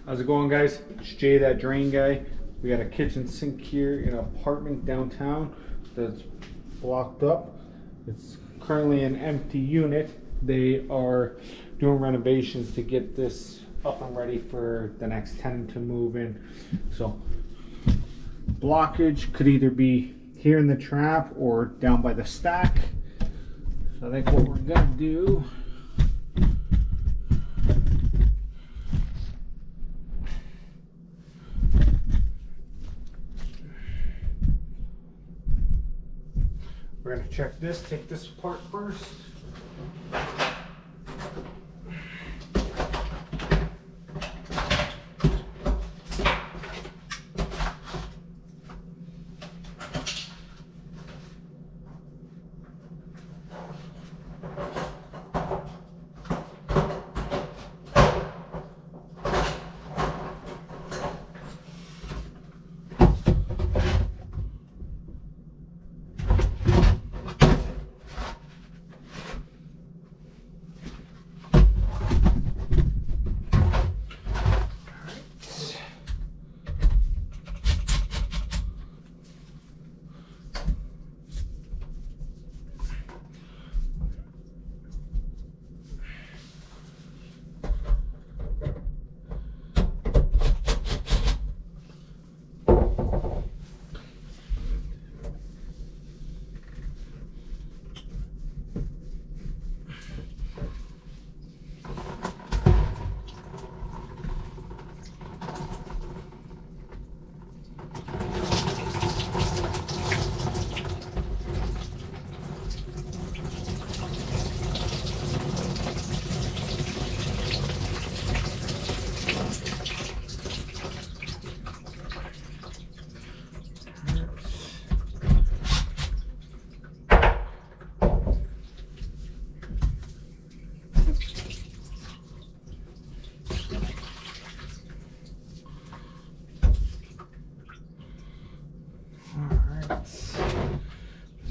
How's it going, guys? It's Jay, that drain guy. We got a kitchen sink here in an apartment downtown that's blocked up. It's currently an empty unit. They are doing renovations to get this up and ready for the next tenant to move in. So blockage could either be here in the trap or down by the stack. So I think what we're gonna do, we're going to check this, take this apart first.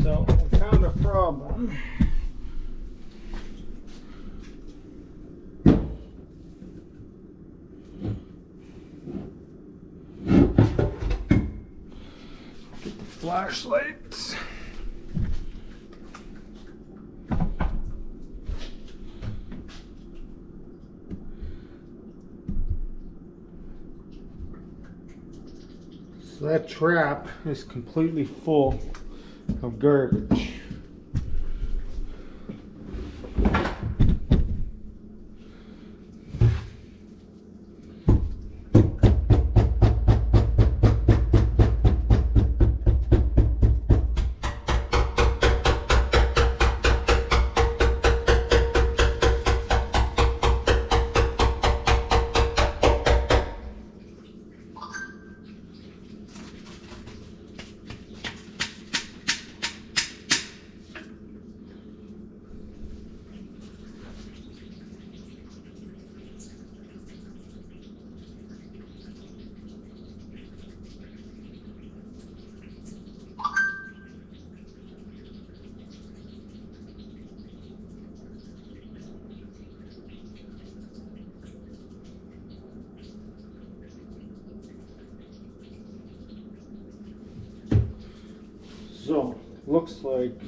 So we found a problem. Get the flashlights. So that trap is completely full of garbage. So, looks like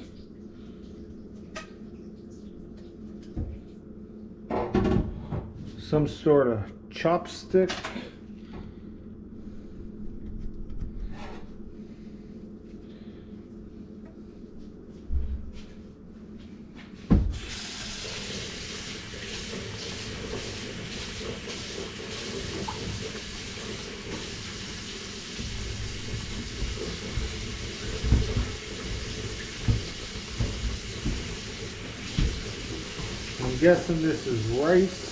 some sort of chopstick. I'm guessing this is rice.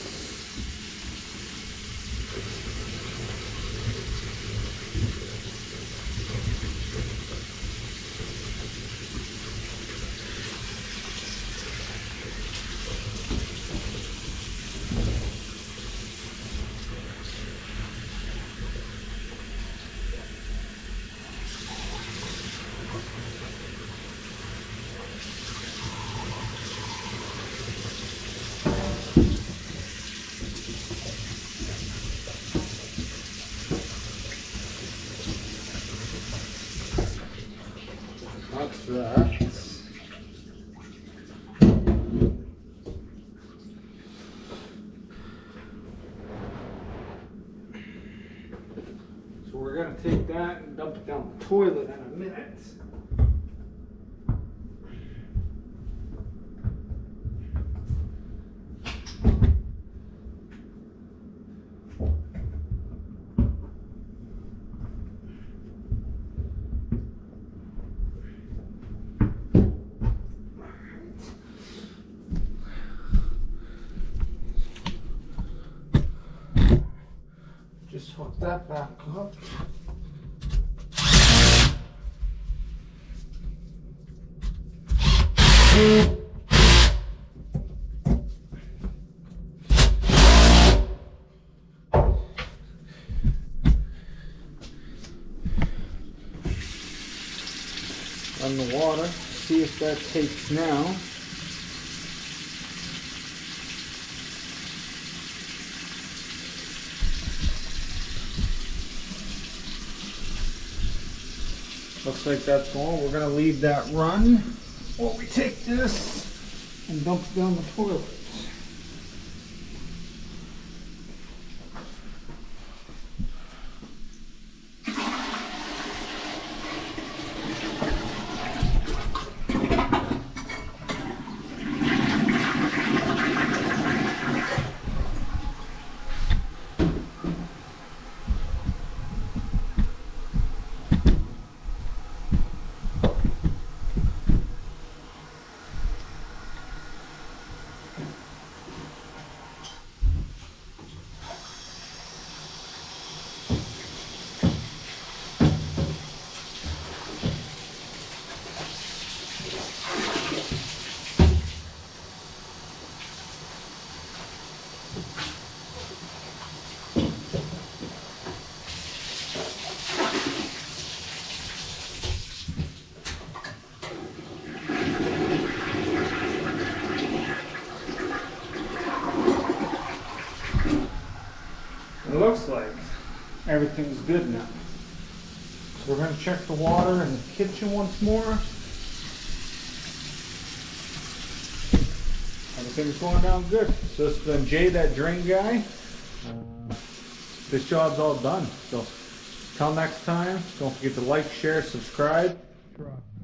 that. So we're gonna take that and dump it down the toilet in a minute. Just hook that back up. Run the water, see if that takes now. Looks like that's going. We're going to leave that run while we take this and dump it down the toilet. It looks like everything's good now. So we're going to check the water in the kitchen once more. Everything's going down good. So this has been Jay, that drain guy. This job's all done. So till next time, don't forget to like, share, subscribe.